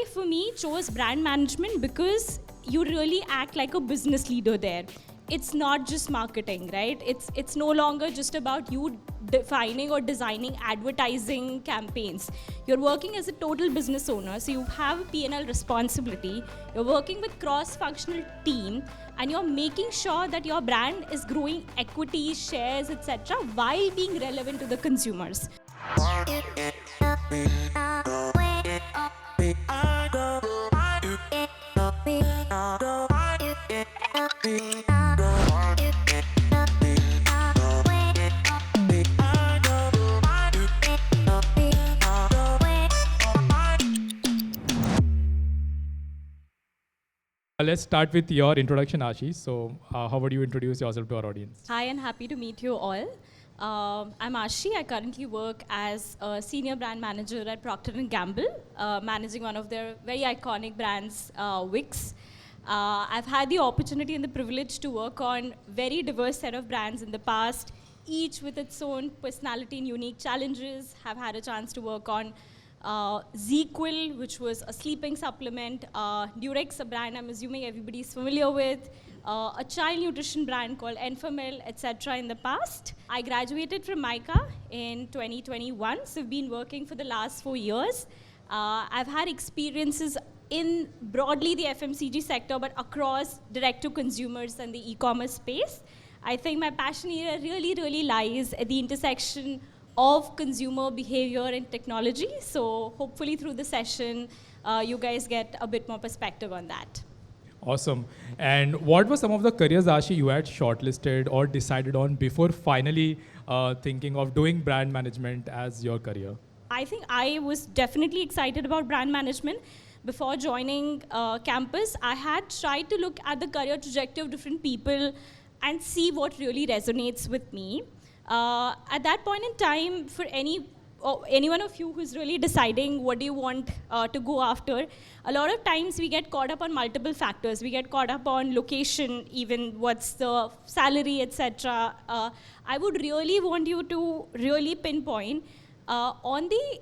for me, chose brand management because you really act like a business leader there. It's not just marketing, right? It's no longer just about you defining or designing advertising campaigns. You're working as a total business owner, so you have a P&L responsibility. You're working with cross-functional team, and you're making sure that your brand is growing equity, shares, etc., while being relevant to the consumers. Let's start with your introduction, Ashi. So, how would you introduce yourself to our audience? Hi, and happy to meet you all. I'm Ashi. I currently work as a senior brand manager at Procter & Gamble, managing one of their very iconic brands, Vicks. I've had the opportunity and the privilege to work on very diverse set of brands in the past, each with its own personality and unique challenges. Have had a chance to work on ZQuil, which was a sleeping supplement, Durex, a brand I'm assuming everybody's familiar with, a child nutrition brand called Enfamil, etc. in the past. I graduated from MICA in 2021, so I've been working for the last 4 years. I've had experiences in broadly the FMCG sector, but across direct to consumers and the e-commerce space. I think my passion area really lies at the intersection of consumer behavior and technology. So hopefully through the session, you guys get a bit more perspective on that. Awesome. And what were some of the careers, Ashi, you had shortlisted or decided on before finally thinking of doing brand management as your career? I think I was definitely excited about brand management. Before joining campus, I had tried to look at the career trajectory of different people and see what really resonates with me. At that point in time, for any one of you who's really deciding what do you want to go after, a lot of times we get caught up on multiple factors. We get caught up on location, even what's the salary, etc. I would really want you to really pinpoint on the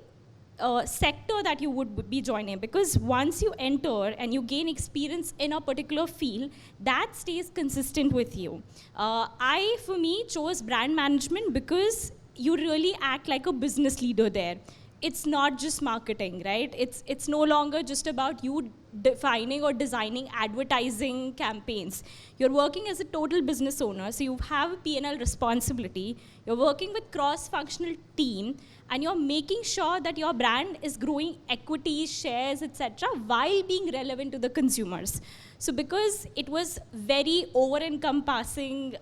sector that you would be joining, because once you enter and you gain experience in a particular field, that stays consistent with you. I, for me, chose brand management because you really act like a business leader there. It's not just marketing, right? It's no longer just about you defining or designing advertising campaigns. You're working as a total business owner, so you have a P&L responsibility. You're working with cross-functional team, and you're making sure that your brand is growing equity, shares, etc., while being relevant to the consumers. So because it was very over-encompassing,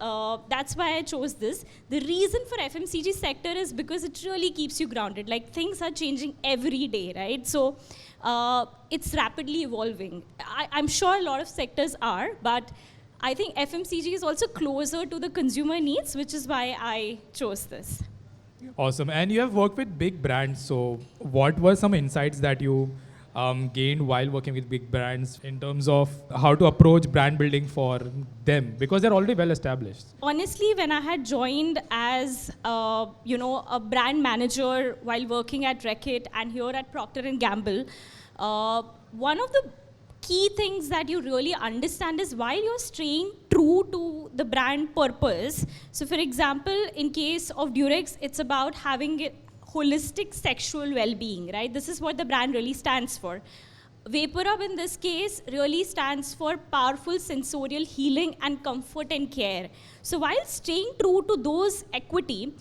that's why I chose this. The reason for FMCG sector is because it really keeps you grounded. Like, things are changing every day, right? So it's rapidly evolving. I'm sure a lot of sectors are, but I think FMCG is also closer to the consumer needs, which is why I chose this. Awesome. And you have worked with big brands. So what were some insights that you gained while working with big brands in terms of how to approach brand building for them? Because they're already well established. Honestly, when I had joined as a brand manager while working at Reckitt and here at Procter & Gamble, one of the key things that you really understand is while you're staying true to the brand purpose. So for example, in case of Durex, it's about having holistic sexual well-being, right? This is what the brand really stands for. Vapor Up in this case really stands for powerful sensorial healing and comfort and care. So while staying true to those equity,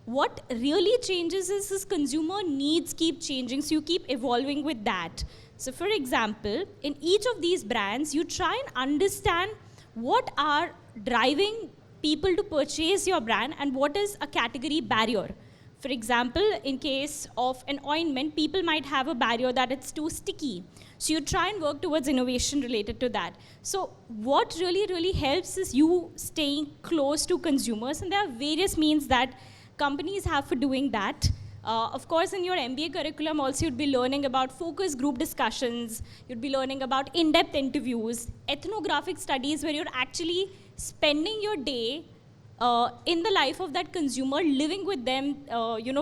what really changes is consumer needs keep changing, so you keep evolving with that. So for example, in each of these brands, you try and understand what are driving people to purchase your brand and what is a category barrier. For example, in case of an ointment, people might have a barrier that it's too sticky. So you try and work towards innovation related to that. So what really helps is you staying close to consumers, and there are various means that companies have for doing that. Of course, in your MBA curriculum also you'd be learning about focus group discussions, you'd be learning about in-depth interviews, ethnographic studies where you're actually spending your day in the life of that consumer, living with them,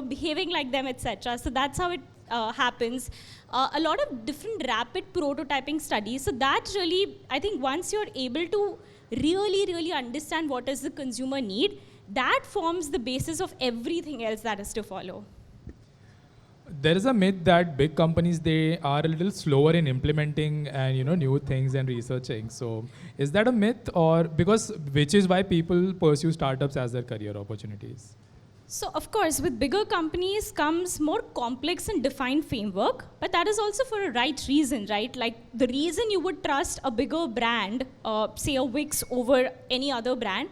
behaving like them, etc. So that's how it happens, a lot of different rapid prototyping studies. So that really, I think once you're able to really understand what does the consumer need, that forms the basis of everything else that is to follow. There is a myth that big companies, they are a little slower in implementing and new things and researching. So is that a myth, or because which is why people pursue startups as their career opportunities? So of course, with bigger companies comes more complex and defined framework, but that is also for a right reason, right? Like the reason you would trust a bigger brand, say a Vicks over any other brand,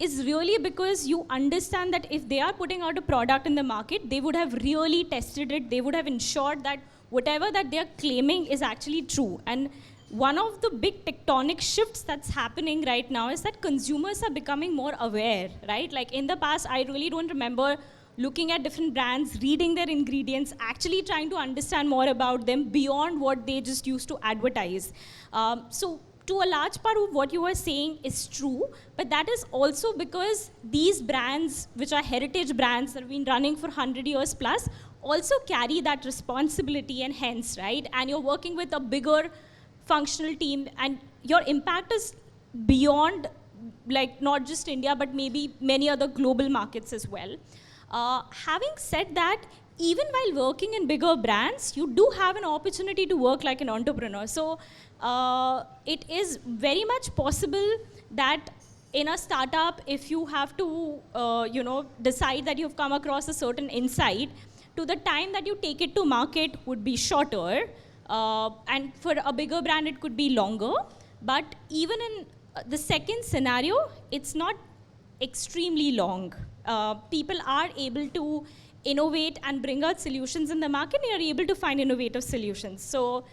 is really because you understand that if they are putting out a product in the market, they would have really tested it. They would have ensured that whatever that they're claiming is actually true. And one of the big tectonic shifts that's happening right now is that consumers are becoming more aware, right? Like in the past, I really don't remember looking at different brands, reading their ingredients, actually trying to understand more about them beyond what they just used to advertise. So to a large part of what you are saying is true, but that is also because these brands, which are heritage brands that have been running for 100 years plus, also carry that responsibility and hence, right? And you're working with a bigger functional team and your impact is beyond like not just India, but maybe many other global markets as well. Having said that, even while working in bigger brands, you do have an opportunity to work like an entrepreneur. So it is very much possible that in a startup, if you have to, decide that you've come across a certain insight, to the time that you take it to market would be shorter. And for a bigger brand, it could be longer. But even in the second scenario, it's not extremely long. People are able to innovate and bring out solutions in the market, and you're able to find innovative solutions. So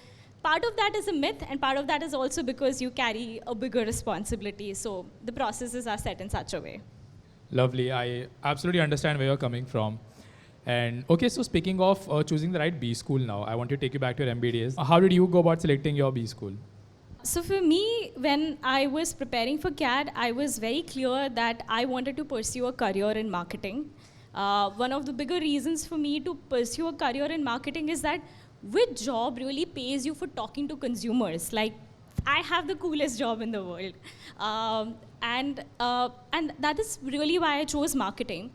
part of that is a myth, and part of that is also because you carry a bigger responsibility. So the processes are set in such a way. Lovely. I absolutely understand where you're coming from. And okay, so speaking of choosing the right B school now, I want to take you back to your MBDs. How did you go about selecting your B school? So for me, when I was preparing for CAD, I was very clear that I wanted to pursue a career in marketing. One of the bigger reasons for me to pursue a career in marketing is that which job really pays you for talking to consumers? Like, I have the coolest job in the world. And that is really why I chose marketing.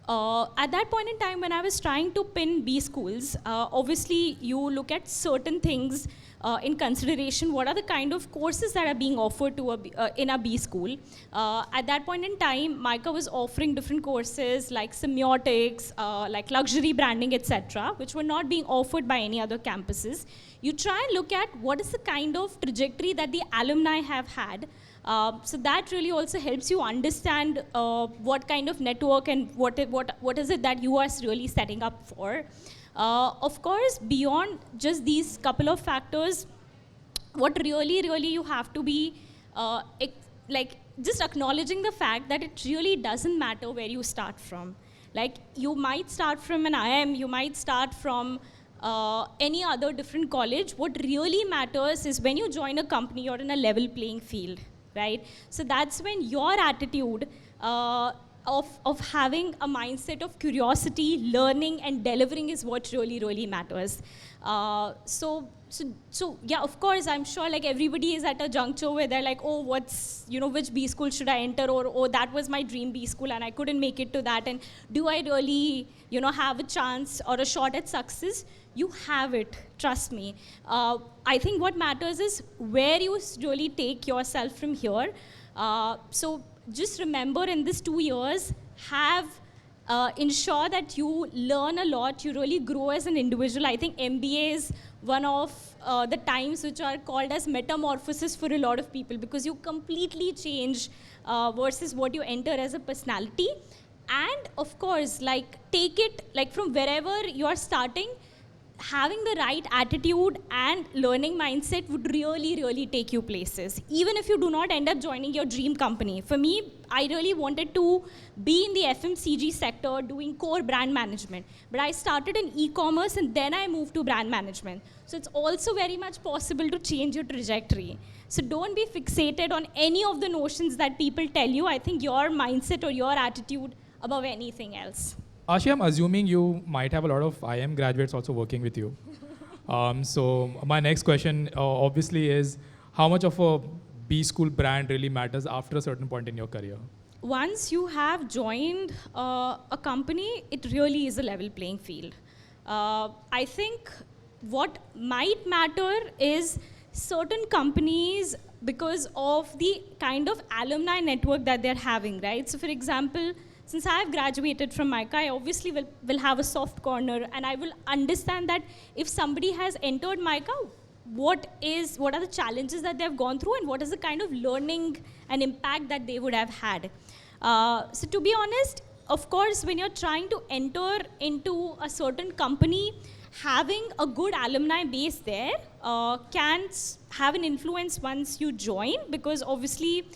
At that point in time, when I was trying to pin B schools, obviously you look at certain things in consideration. What are the kind of courses that are being offered to in a B school? At that point in time, MICA was offering different courses like semiotics, like luxury branding, etc., which were not being offered by any other campuses. You try and look at what is the kind of trajectory that the alumni have had. So that really also helps you understand what kind of network and what is it that you are really setting up for. Of course, beyond just these couple of factors, what really you have to be like just acknowledging the fact that it really doesn't matter where you start from. Like you might start from an IIM, you might start from any other different college. What really matters is when you join a company, you're in a level playing field. Right? So that's when your attitude of having a mindset of curiosity, learning, and delivering is what really matters. So yeah, of course, I'm sure like everybody is at a juncture where they're like, oh, which B school should I enter? Or, oh, that was my dream B school and I couldn't make it to that. And do I really, have a chance or a shot at success? You have it, trust me. I think what matters is where you really take yourself from here. So just remember in these 2 years, ensure that you learn a lot, you really grow as an individual. I think MBA is one of the times which are called as metamorphosis for a lot of people because you completely change versus what you enter as a personality. And of course, like take it like from wherever you are starting, having the right attitude and learning mindset would really take you places. Even if you do not end up joining your dream company. For me, I really wanted to be in the FMCG sector doing core brand management. But I started in e-commerce and then I moved to brand management. So it's also very much possible to change your trajectory. So don't be fixated on any of the notions that people tell you. I think your mindset or your attitude above anything else. Ashi, I'm assuming you might have a lot of IM graduates also working with you. So my next question obviously is, how much of a B school brand really matters after a certain point in your career? Once you have joined a company, it really is a level playing field. I think what might matter is certain companies, because of the kind of alumni network that they're having, right? So for example, since I've graduated from MICA, I obviously will have a soft corner, and I will understand that if somebody has entered MICA, what are the challenges that they've gone through, and what is the kind of learning and impact that they would have had. So to be honest, of course, when you're trying to enter into a certain company, having a good alumni base there can have an influence once you join, because obviously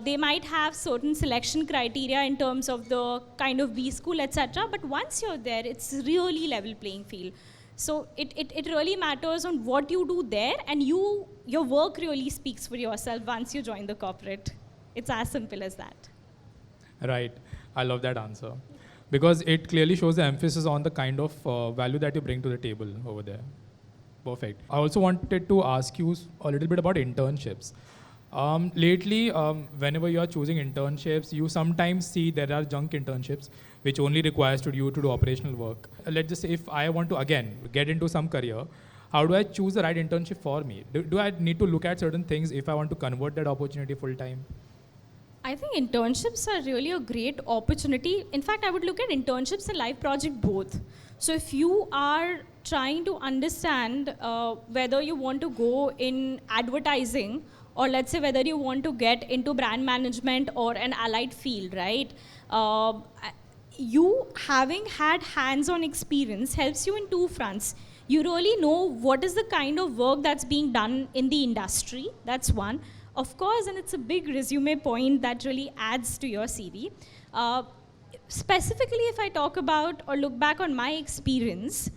they might have certain selection criteria in terms of the kind of B school, etc. But once you're there, it's really level playing field. So it really matters on what you do there, and your work really speaks for yourself once you join the corporate. It's as simple as that. Right. I love that answer. Because it clearly shows the emphasis on the kind of value that you bring to the table over there. Perfect. I also wanted to ask you a little bit about internships. Lately, whenever you are choosing internships, you sometimes see there are junk internships which only requires you to do operational work. Let's just say if I want to, again, get into some career, how do I choose the right internship for me? Do I need to look at certain things if I want to convert that opportunity full time? I think internships are really a great opportunity. In fact, I would look at internships and live project both. So if you are trying to understand whether you want to go in advertising, or let's say whether you want to get into brand management or an allied field, right? You having had hands-on experience helps you in two fronts. You really know what is the kind of work that's being done in the industry. That's one. Of course, and it's a big resume point that really adds to your CV. Specifically, if I talk about or look back on my experience,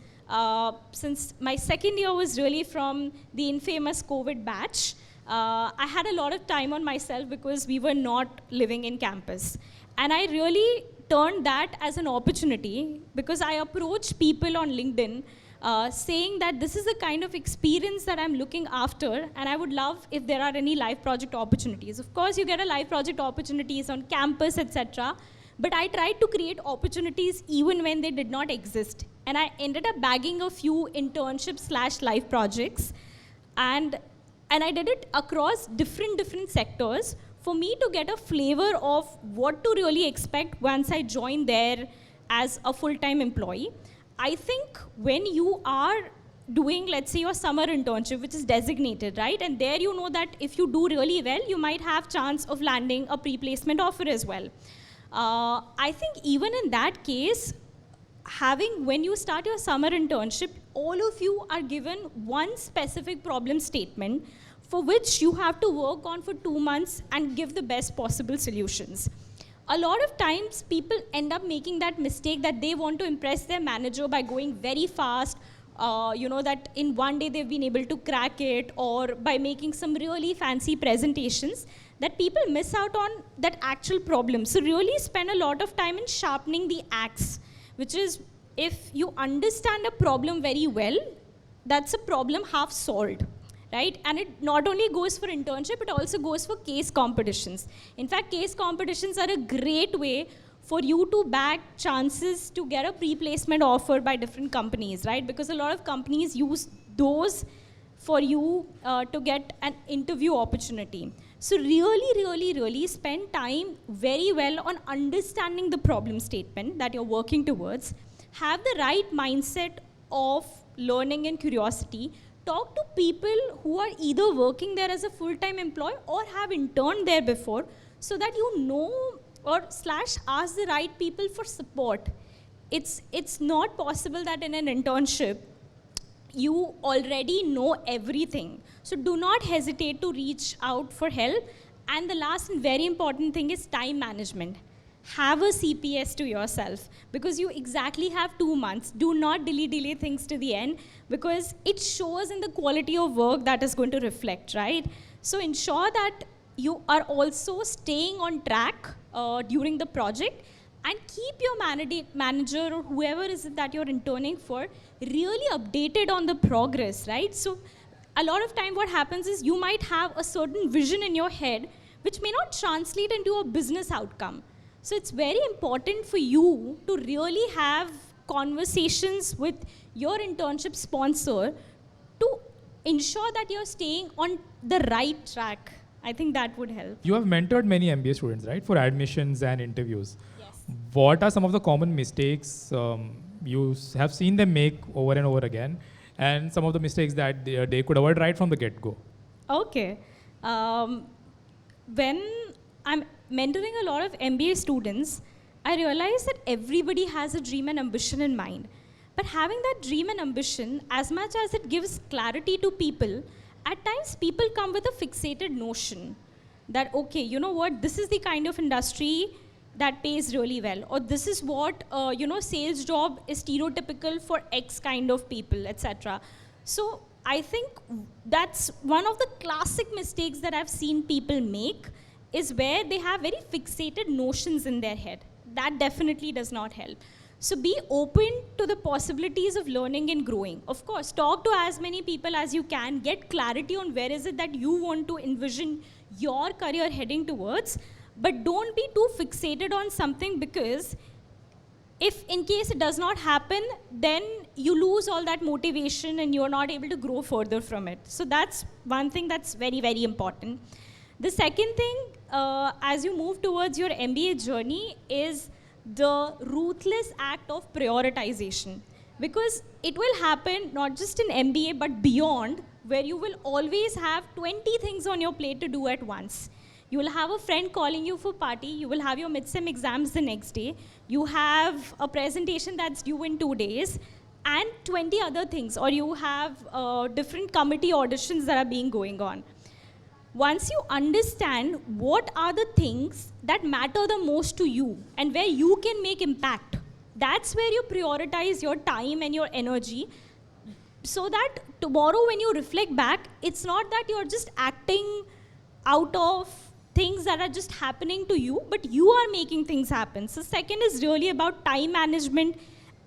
since my second year was really from the infamous COVID batch, I had a lot of time on myself because we were not living in campus. And I really turned that as an opportunity, because I approached people on LinkedIn saying that this is the kind of experience that I'm looking after, and I would love if there are any live project opportunities. Of course, you get a live project opportunities on campus, etc. But I tried to create opportunities even when they did not exist. And I ended up bagging a few internships / live projects. And I did it across different sectors for me to get a flavor of what to really expect once I joined there as a full-time employee. I think when you are doing, let's say, your summer internship, which is designated, right? And there you know that if you do really well, you might have chance of landing a pre-placement offer as well. I think even in that case, when you start your summer internship, all of you are given one specific problem statement for which you have to work on for 2 months and give the best possible solutions. A lot of times people end up making that mistake that they want to impress their manager by going very fast, that in one day they've been able to crack it, or by making some really fancy presentations, that people miss out on that actual problem. So really spend a lot of time in sharpening the axe, which is, if you understand a problem very well, that's a problem half solved. Right? And it not only goes for internship, it also goes for case competitions. In fact, case competitions are a great way for you to bag chances to get a pre-placement offer by different companies, right? Because a lot of companies use those for you to get an interview opportunity. So really spend time very well on understanding the problem statement that you're working towards. Have the right mindset of learning and curiosity. Talk to people who are either working there as a full-time employee or have interned there before, so that you know or / ask the right people for support. It's not possible that in an internship you already know everything. So do not hesitate to reach out for help. And the last and very important thing is time management. Have a CPS to yourself, because you exactly have 2 months. Do not delay things to the end, because it shows in the quality of work that is going to reflect, right? So ensure that you are also staying on track during the project, and keep your manager or whoever is it that you're interning for really updated on the progress, right? So a lot of time what happens is you might have a certain vision in your head which may not translate into a business outcome. So it's very important for you to really have conversations with your internship sponsor to ensure that you're staying on the right track. I think that would help. You have mentored many MBA students, right, for admissions and interviews. Yes. What are some of the common mistakes you have seen them make over and over again, and some of the mistakes that they could avoid right from the get-go? Okay. When I'm mentoring a lot of MBA students, I realize that everybody has a dream and ambition in mind. But having that dream and ambition, as much as it gives clarity to people, at times people come with a fixated notion that, okay, you know what, this is the kind of industry that pays really well, or this is what, sales job is stereotypical for X kind of people, etc. So I think that's one of the classic mistakes that I've seen people make, is where they have very fixated notions in their head. That definitely does not help. So be open to the possibilities of learning and growing. Of course, talk to as many people as you can, get clarity on where is it that you want to envision your career heading towards, but don't be too fixated on something, because if in case it does not happen, then you lose all that motivation and you're not able to grow further from it. So that's one thing that's very, very important. The second thing, as you move towards your MBA journey, is the ruthless act of prioritization. Because it will happen not just in MBA but beyond, where you will always have 20 things on your plate to do at once. You will have a friend calling you for party, you will have your mid-sem exams the next day, you have a presentation that's due in 2 days, and 20 other things, or you have different committee auditions that are being going on. Once you understand what are the things that matter the most to you and where you can make impact, that's where you prioritize your time and your energy, so that tomorrow when you reflect back, it's not that you're just acting out of things that are just happening to you, but you are making things happen. So second is really about time management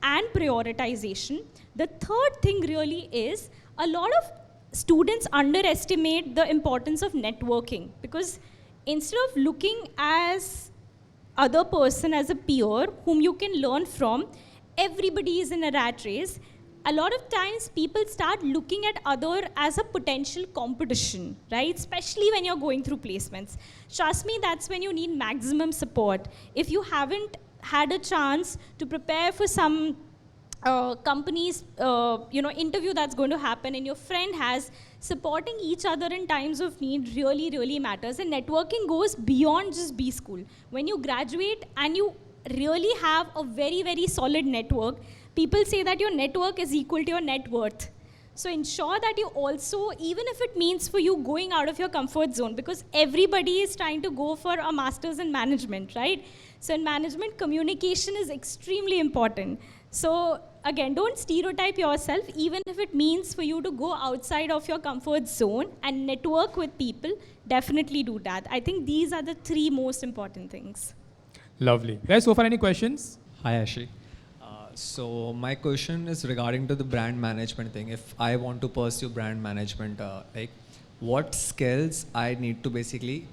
and prioritization. The third thing really is, a lot of students underestimate the importance of networking, because instead of looking as other person as a peer whom you can learn from, everybody is in a rat race. A lot of times people start looking at other as a potential competition, right? Especially when you're going through placements. Trust me, that's when you need maximum support. If you haven't had a chance to prepare for some company's interview that's going to happen, and your friend has, supporting each other in times of need really, really matters. And networking goes beyond just B school. When you graduate and you really have a very, very solid network, people say that your network is equal to your net worth. So ensure that you also, even if it means for you going out of your comfort zone, because everybody is trying to go for a master's in management, right? So in management, communication is extremely important. So again, don't stereotype yourself, even if it means for you to go outside of your comfort zone and network with people, definitely do that. I think these are the 3 most important things. Lovely. Guys, so far any questions? Hi, Ashi. So my question is regarding to the brand management thing. If I want to pursue brand management, what skills I need to basically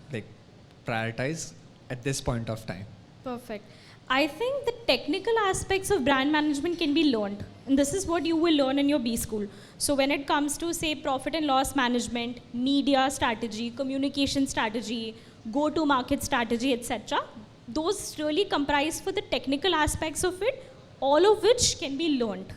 prioritize at this point of time? Perfect. I think the technical aspects of brand management can be learned. And this is what you will learn in your B school. So when it comes to, say, profit and loss management, media strategy, communication strategy, go-to-market strategy, etc., those really comprise for the technical aspects of it, all of which can be learned.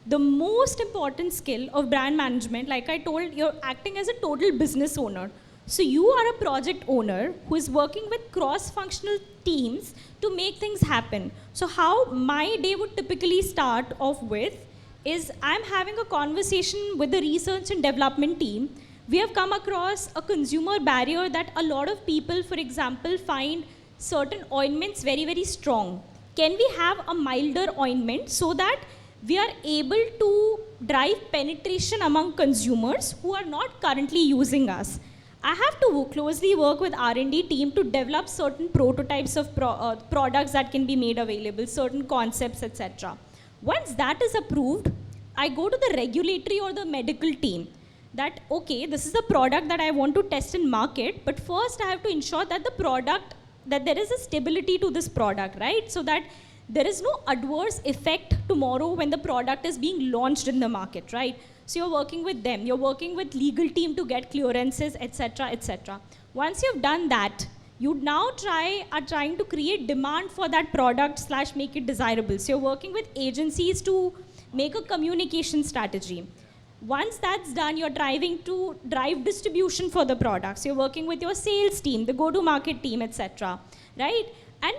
The most important skill of brand management, like I told, you're acting as a total business owner. So you are a project owner who is working with cross-functional teams to make things happen. So how my day would typically start off with is, I'm having a conversation with the research and development team. We have come across a consumer barrier that a lot of people, for example, find certain ointments very, very strong. Can we have a milder ointment so that we are able to drive penetration among consumers who are not currently using us? I have to closely work with R&D team to develop certain prototypes of products that can be made available, certain concepts, etc. Once that is approved, I go to the regulatory or the medical team that, okay, this is a product that I want to test and market, but first I have to ensure that the product, that there is a stability to this product, right? So that there is no adverse effect tomorrow when the product is being launched in the market, right? So you're working with them, you're working with legal team to get clearances, etc., etc. Once you've done that, you now are trying to create demand for that product / make it desirable. So you're working with agencies to make a communication strategy. Once that's done, you're driving to drive distribution for the products. You're working with your sales team, the go-to-market team, etc. Right? And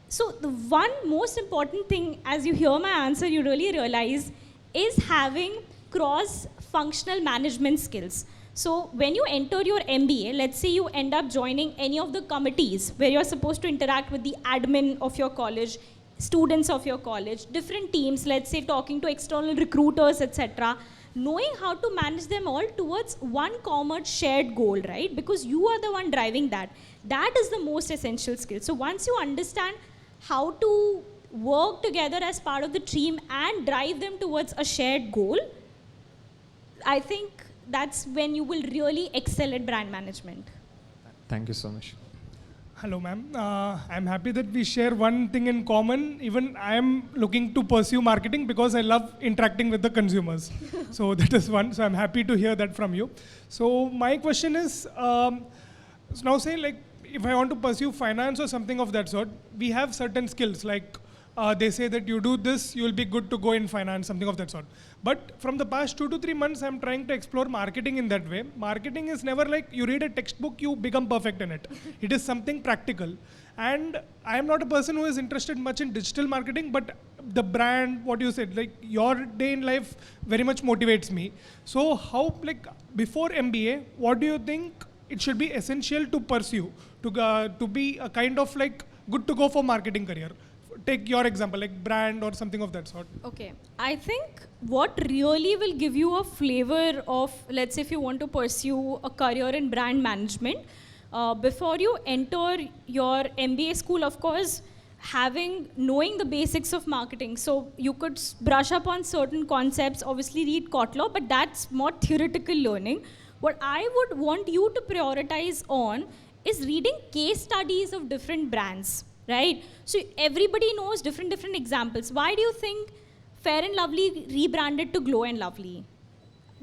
so the one most important thing, as you hear my answer, you really realize, is having cross-functional management skills. So when you enter your MBA, let's say you end up joining any of the committees where you're supposed to interact with the admin of your college, students of your college, different teams, let's say talking to external recruiters, etc. Knowing how to manage them all towards one common shared goal, right? Because you are the one driving that. That is the most essential skill. So once you understand how to work together as part of the team and drive them towards a shared goal, I think that's when you will really excel at brand management. Thank you so much. Hello, ma'am. I'm happy that we share one thing in common. Even I am looking to pursue marketing because I love interacting with the consumers. So that is one. So I'm happy to hear that from you. So my question is, now say like, if I want to pursue finance or something of that sort, we have certain skills like they say that you do this, you will be good to go in finance, something of that sort. But from the past 2 to 3 months, I'm trying to explore marketing in that way. Marketing is never like you read a textbook, you become perfect in it. It is something practical. And I am not a person who is interested much in digital marketing, but the brand, what you said, like your day in life very much motivates me. So how, like before MBA, what do you think it should be essential to pursue to be a kind of like good to go for marketing career? Take your example, like brand or something of that sort. Okay. I think what really will give you a flavor of, let's say if you want to pursue a career in brand management, before you enter your MBA school, of course, knowing the basics of marketing. So you could brush up on certain concepts, obviously read Kotler, but that's more theoretical learning. What I would want you to prioritize on is reading case studies of different brands. Right? So everybody knows different examples. Why do you think Fair and Lovely rebranded to Glow and Lovely?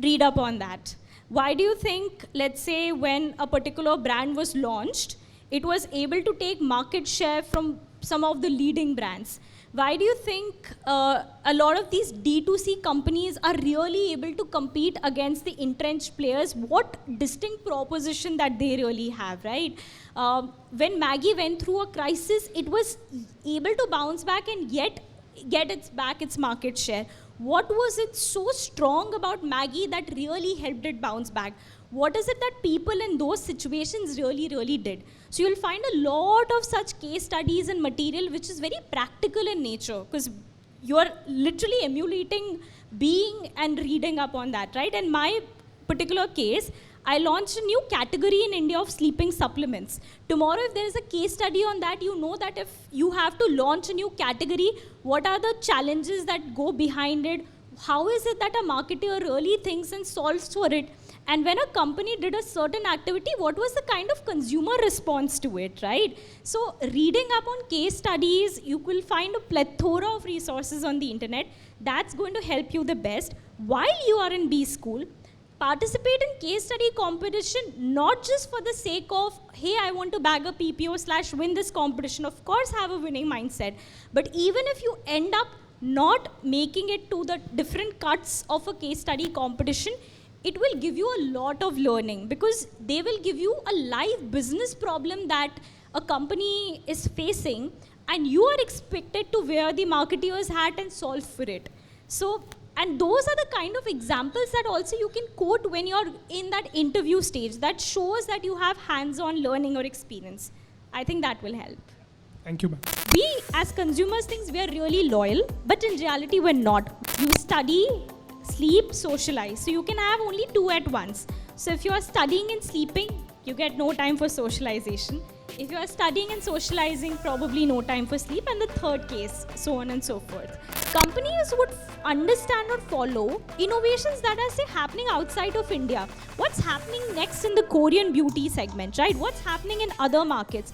Read up on that. Why do you think, let's say, when a particular brand was launched, it was able to take market share from some of the leading brands? Why do you think a lot of these D2C companies are really able to compete against the entrenched players? What distinct proposition that they really have, right? When Maggie went through a crisis, it was able to bounce back and yet get its market share. What was it so strong about Maggie that really helped it bounce back? What is it that people in those situations really did? So you'll find a lot of such case studies and material which is very practical in nature, because you're literally emulating being and reading up on that, right? In my particular case, I launched a new category in India of sleeping supplements. Tomorrow, if there is a case study on that, you know that if you have to launch a new category, what are the challenges that go behind it? How is it that a marketer really thinks and solves for it? And when a company did a certain activity, what was the kind of consumer response to it, right? So reading up on case studies, you will find a plethora of resources on the internet. That's going to help you the best. While you are in B school, participate in case study competition, not just for the sake of, hey, I want to bag a PPO / win this competition. Of course, have a winning mindset. But even if you end up not making it to the different cuts of a case study competition, it will give you a lot of learning, because they will give you a live business problem that a company is facing, and you are expected to wear the marketeer's hat and solve for it. So, and those are the kind of examples that also you can quote when you're in that interview stage. That shows that you have hands-on learning or experience. I think that will help. Thank you, ma'am. We, as consumers, think we are really loyal, but in reality, we're not. You study, sleep, socialize. So you can have only two at once. So if you are studying and sleeping, you get no time for socialization. If you are studying and socializing, probably no time for sleep. And the third case, so on and so forth. Companies would understand or follow innovations that are, say, happening outside of India. What's happening next in the Korean beauty segment, right? What's happening in other markets?